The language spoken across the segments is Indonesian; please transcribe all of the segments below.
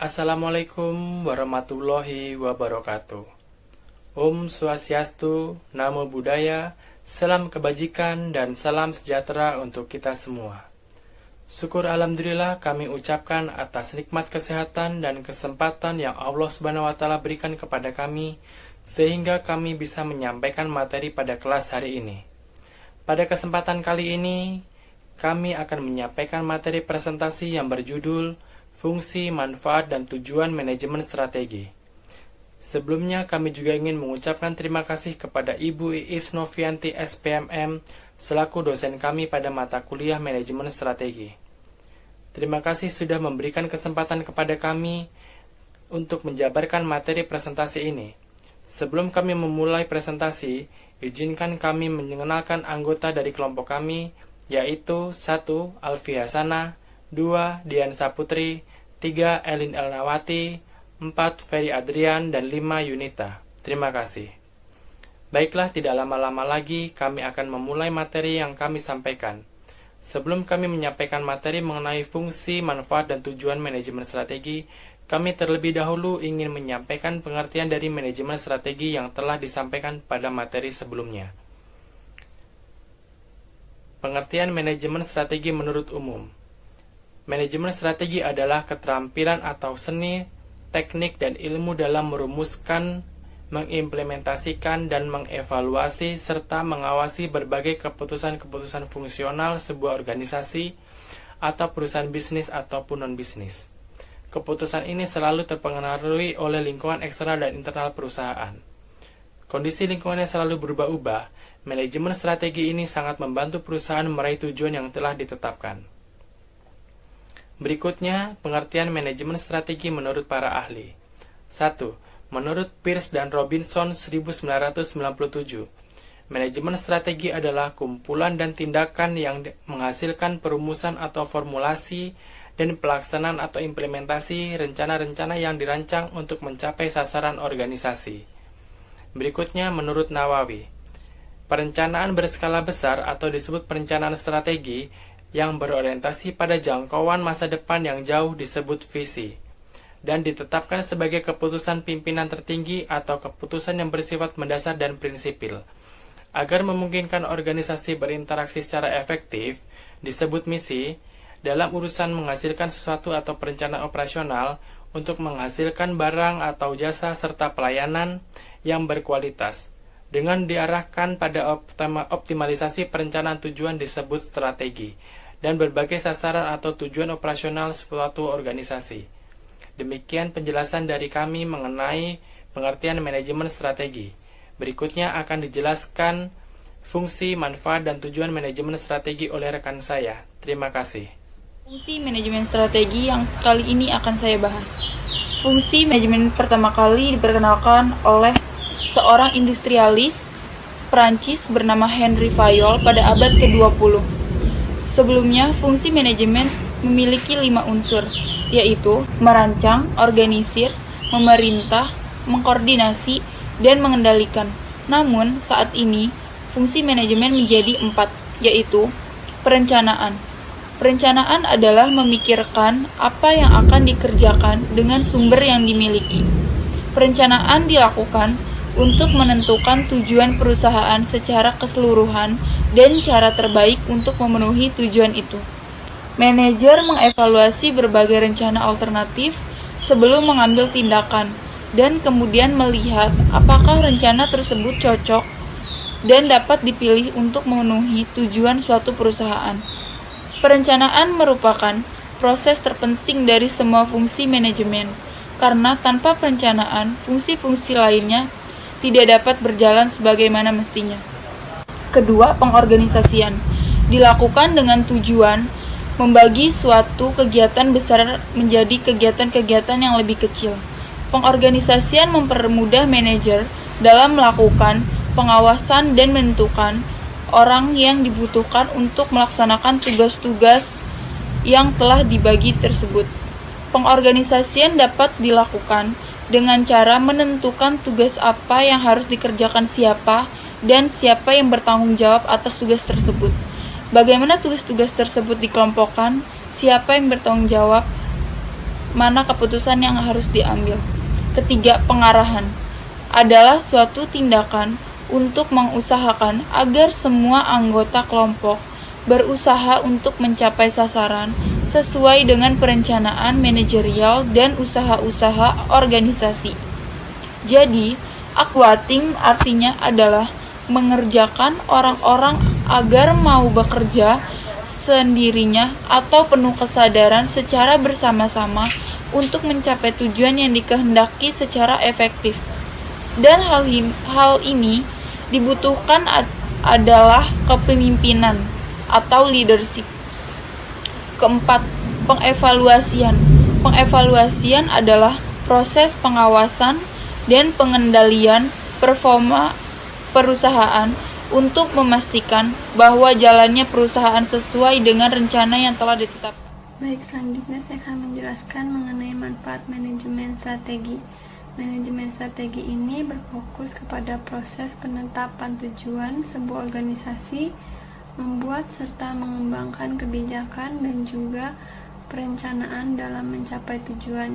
Assalamualaikum warahmatullahi wabarakatuh. Om Swastiastu, Namo Buddhaya, salam kebajikan dan salam sejahtera untuk kita semua. Syukur Alhamdulillah kami ucapkan atas nikmat kesehatan dan kesempatan yang Allah Subhanahu wa Ta'ala berikan kepada kami, sehingga kami bisa menyampaikan materi pada kelas hari ini. Pada kesempatan kali ini, kami akan menyampaikan materi presentasi yang berjudul Fungsi, Manfaat, dan Tujuan Manajemen Strategi. Sebelumnya kami juga ingin mengucapkan terima kasih kepada Ibu Iis Novianti SPMM selaku dosen kami pada mata kuliah Manajemen Strategi. Terima kasih sudah memberikan kesempatan kepada kami untuk menjabarkan materi presentasi ini. Sebelum kami memulai presentasi, izinkan kami mengenalkan anggota dari kelompok kami, yaitu 1. Alfi Hasanah, 2. Dian Saputri, 3. Elin Elnawati, 4. Ferry Adrian, dan 5. Yunita. Terima kasih. Baiklah, tidak lama-lama lagi kami akan memulai materi yang kami sampaikan. Sebelum kami menyampaikan materi mengenai fungsi, manfaat, dan tujuan manajemen strategi, kami terlebih dahulu ingin menyampaikan pengertian dari manajemen strategi yang telah disampaikan pada materi sebelumnya. Pengertian manajemen strategi menurut umum. Manajemen strategi adalah keterampilan atau seni, teknik, dan ilmu dalam merumuskan, mengimplementasikan, dan mengevaluasi serta mengawasi berbagai keputusan-keputusan fungsional sebuah organisasi atau perusahaan bisnis ataupun non-bisnis. Keputusan ini selalu terpengaruhi oleh lingkungan eksternal dan internal perusahaan. Kondisi lingkungannya selalu berubah-ubah. Manajemen strategi ini sangat membantu perusahaan meraih tujuan yang telah ditetapkan. Berikutnya, pengertian manajemen strategi menurut para ahli. 1. Menurut Pearce dan Robinson 1997, manajemen strategi adalah kumpulan dan tindakan yang menghasilkan perumusan atau formulasi dan pelaksanaan atau implementasi rencana-rencana yang dirancang untuk mencapai sasaran organisasi. Berikutnya, menurut Nawawi, perencanaan berskala besar atau disebut perencanaan strategi yang berorientasi pada jangkauan masa depan yang jauh disebut visi, dan ditetapkan sebagai keputusan pimpinan tertinggi atau keputusan yang bersifat mendasar dan prinsipil. Agar memungkinkan organisasi berinteraksi secara efektif, disebut misi, dalam urusan menghasilkan sesuatu atau perencanaan operasional untuk menghasilkan barang atau jasa serta pelayanan yang berkualitas. Dengan diarahkan pada optimalisasi perencanaan tujuan disebut strategi, dan berbagai sasaran atau tujuan operasional suatu organisasi. Demikian penjelasan dari kami mengenai pengertian manajemen strategi. Berikutnya akan dijelaskan fungsi, manfaat, dan tujuan manajemen strategi oleh rekan saya. Terima kasih. Fungsi manajemen strategi yang kali ini akan saya bahas. Fungsi manajemen pertama kali diperkenalkan oleh seorang industrialis Prancis bernama Henry Fayol pada abad ke-20. Sebelumnya, fungsi manajemen memiliki 5 unsur, yaitu merancang, organisir, memerintah, mengkoordinasi, dan mengendalikan. Namun, saat ini, fungsi manajemen menjadi 4, yaitu perencanaan. Perencanaan adalah memikirkan apa yang akan dikerjakan dengan sumber yang dimiliki. Perencanaan dilakukan untuk menentukan tujuan perusahaan secara keseluruhan dan cara terbaik untuk memenuhi tujuan itu. Manajer mengevaluasi berbagai rencana alternatif sebelum mengambil tindakan dan kemudian melihat apakah rencana tersebut cocok dan dapat dipilih untuk memenuhi tujuan suatu perusahaan. Perencanaan merupakan proses terpenting dari semua fungsi manajemen, karena tanpa perencanaan, fungsi-fungsi lainnya tidak dapat berjalan sebagaimana mestinya. Kedua, pengorganisasian dilakukan dengan tujuan membagi suatu kegiatan besar menjadi kegiatan-kegiatan yang lebih kecil. Pengorganisasian mempermudah manajer dalam melakukan pengawasan dan menentukan orang yang dibutuhkan untuk melaksanakan tugas-tugas yang telah dibagi tersebut. Pengorganisasian dapat dilakukan dengan cara menentukan tugas apa yang harus dikerjakan siapa dan siapa yang bertanggung jawab atas tugas tersebut. Bagaimana tugas-tugas tersebut dikelompokkan, siapa yang bertanggung jawab, mana keputusan yang harus diambil. Ketiga, pengarahan adalah suatu tindakan untuk mengusahakan agar semua anggota kelompok berusaha untuk mencapai sasaran sesuai dengan perencanaan manajerial dan usaha-usaha organisasi. Jadi, aquating artinya adalah mengerjakan orang-orang agar mau bekerja sendirinya atau penuh kesadaran secara bersama-sama untuk mencapai tujuan yang dikehendaki secara efektif. Dan hal ini dibutuhkan adalah kepemimpinan atau leadership. Keempat, pengevaluasian. Pengevaluasian adalah proses pengawasan dan pengendalian performa perusahaan untuk memastikan bahwa jalannya perusahaan sesuai dengan rencana yang telah ditetapkan. Baik, selanjutnya saya akan menjelaskan mengenai manfaat manajemen strategi. Manajemen strategi ini berfokus kepada proses penetapan tujuan sebuah organisasi, membuat serta mengembangkan kebijakan dan juga perencanaan dalam mencapai tujuan,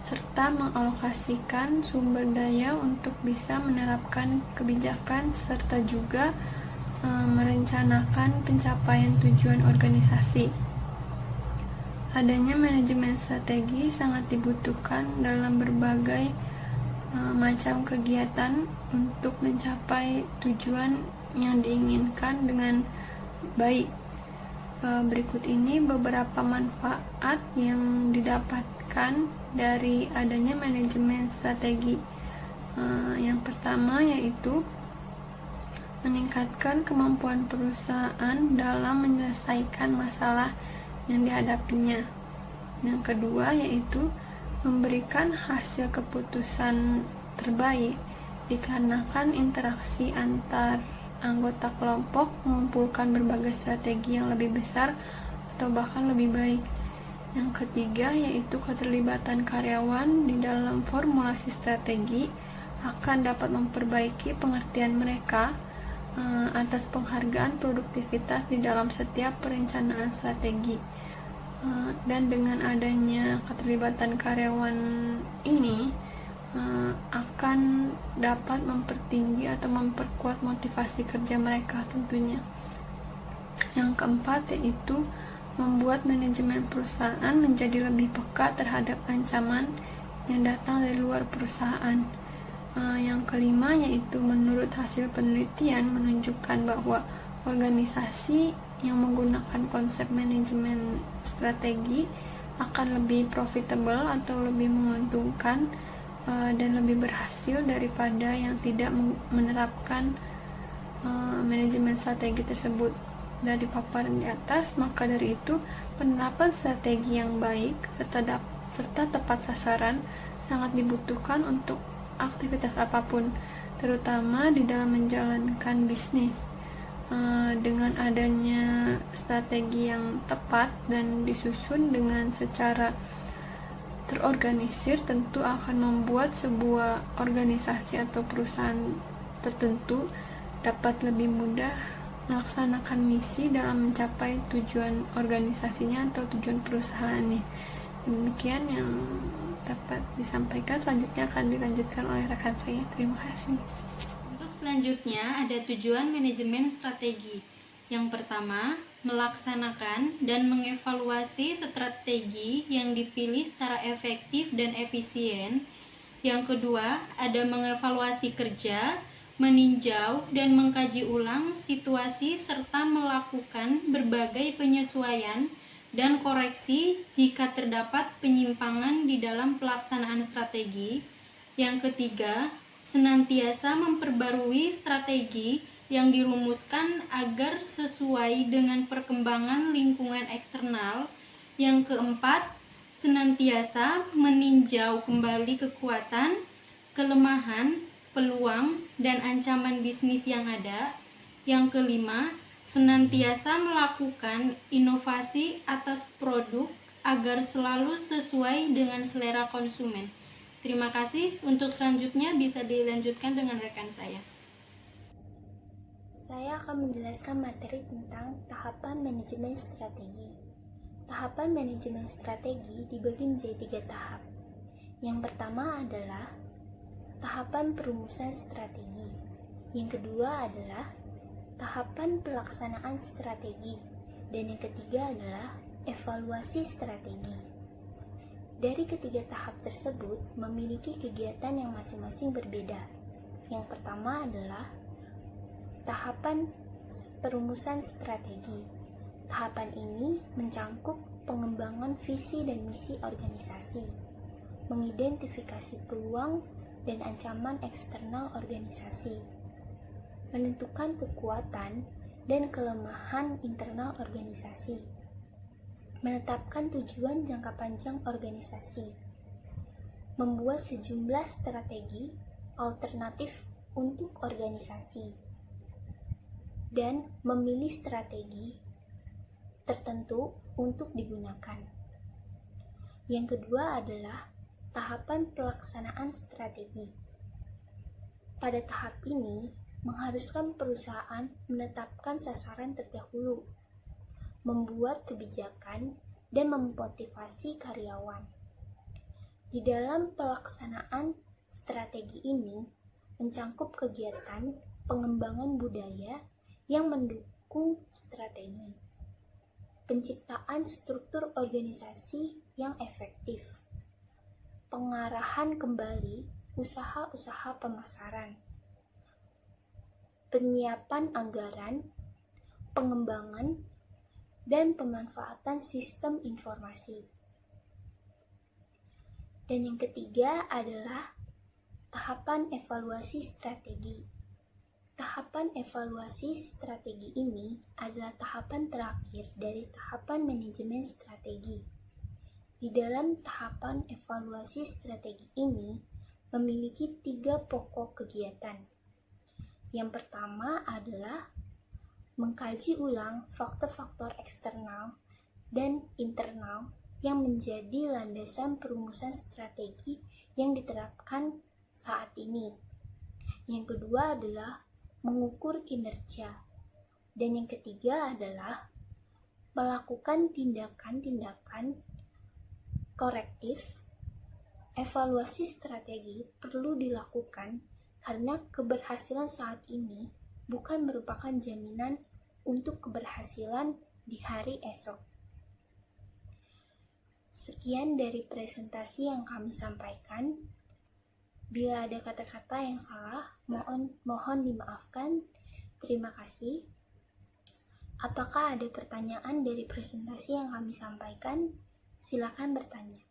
serta mengalokasikan sumber daya untuk bisa menerapkan kebijakan serta juga merencanakan pencapaian tujuan organisasi. Adanya manajemen strategi sangat dibutuhkan dalam berbagai macam kegiatan untuk mencapai tujuan yang diinginkan dengan baik. Berikut ini beberapa manfaat yang didapatkan dari adanya manajemen strategi. Yang pertama yaitu meningkatkan kemampuan perusahaan dalam menyelesaikan masalah yang dihadapinya. Yang kedua yaitu memberikan hasil keputusan terbaik dikarenakan interaksi antar anggota kelompok mengumpulkan berbagai strategi yang lebih besar atau bahkan lebih baik. Yang ketiga yaitu keterlibatan karyawan di dalam formulasi strategi akan dapat memperbaiki pengertian mereka atas penghargaan produktivitas di dalam setiap perencanaan strategi. Dan dengan adanya keterlibatan karyawan ini akan dapat mempertinggi atau memperkuat motivasi kerja mereka tentunya. Yang keempat yaitu membuat manajemen perusahaan menjadi lebih peka terhadap ancaman yang datang dari luar perusahaan. Yang kelima yaitu menurut hasil penelitian menunjukkan bahwa organisasi yang menggunakan konsep manajemen strategi akan lebih profitable atau lebih menguntungkan dan lebih berhasil daripada yang tidak menerapkan manajemen strategi tersebut. Dari paparan di atas, maka dari itu penerapan strategi yang baik serta tepat sasaran sangat dibutuhkan untuk aktivitas apapun, terutama di dalam menjalankan bisnis. Dengan adanya strategi yang tepat dan disusun dengan secara terorganisir, tentu akan membuat sebuah organisasi atau perusahaan tertentu dapat lebih mudah melaksanakan misi dalam mencapai tujuan organisasinya atau tujuan perusahaannya. Demikian yang dapat disampaikan. Selanjutnya akan dilanjutkan oleh rekan saya. Terima kasih. Untuk selanjutnya ada tujuan manajemen strategi. Yang pertama, melaksanakan dan mengevaluasi strategi yang dipilih secara efektif dan efisien. Yang kedua, ada mengevaluasi kerja, meninjau dan mengkaji ulang situasi serta melakukan berbagai penyesuaian dan koreksi jika terdapat penyimpangan di dalam pelaksanaan strategi. Yang ketiga, senantiasa memperbarui strategi yang dirumuskan agar sesuai dengan perkembangan lingkungan eksternal. Yang keempat, senantiasa meninjau kembali kekuatan, kelemahan, peluang, dan ancaman bisnis yang ada. Yang kelima, senantiasa melakukan inovasi atas produk agar selalu sesuai dengan selera konsumen. Terima kasih. Untuk selanjutnya bisa dilanjutkan dengan rekan saya. Saya akan menjelaskan materi tentang tahapan manajemen strategi. Tahapan manajemen strategi dibagi menjadi 3 tahap. Yang pertama adalah tahapan perumusan strategi. Yang kedua adalah tahapan pelaksanaan strategi. Dan yang ketiga adalah evaluasi strategi. Dari ketiga tahap tersebut memiliki kegiatan yang masing-masing berbeda. Yang pertama adalah tahapan perumusan strategi. Tahapan ini mencangkup pengembangan visi dan misi organisasi, mengidentifikasi peluang dan ancaman eksternal organisasi, menentukan kekuatan dan kelemahan internal organisasi, menetapkan tujuan jangka panjang organisasi, membuat sejumlah strategi alternatif untuk organisasi, dan memilih strategi tertentu untuk digunakan. Yang kedua adalah tahapan pelaksanaan strategi. Pada tahap ini, mengharuskan perusahaan menetapkan sasaran terdahulu, membuat kebijakan, dan memotivasi karyawan. Di dalam pelaksanaan strategi ini, mencangkup kegiatan pengembangan budaya yang mendukung strategi, penciptaan struktur organisasi yang efektif, pengarahan kembali usaha-usaha pemasaran, penyiapan anggaran, pengembangan, dan pemanfaatan sistem informasi. Dan yang ketiga adalah tahapan evaluasi strategi. Tahapan evaluasi strategi ini adalah tahapan terakhir dari tahapan manajemen strategi. Di dalam tahapan evaluasi strategi ini memiliki 3 pokok kegiatan. Yang pertama adalah mengkaji ulang faktor-faktor eksternal dan internal yang menjadi landasan perumusan strategi yang diterapkan saat ini. Yang kedua adalah mengukur kinerja. Dan yang ketiga adalah melakukan tindakan-tindakan korektif. Evaluasi strategi perlu dilakukan karena keberhasilan saat ini bukan merupakan jaminan untuk keberhasilan di hari esok. Sekian dari presentasi yang kami sampaikan. Bila ada kata-kata yang salah, mohon dimaafkan. Terima kasih. Apakah ada pertanyaan dari presentasi yang kami sampaikan? Silakan bertanya.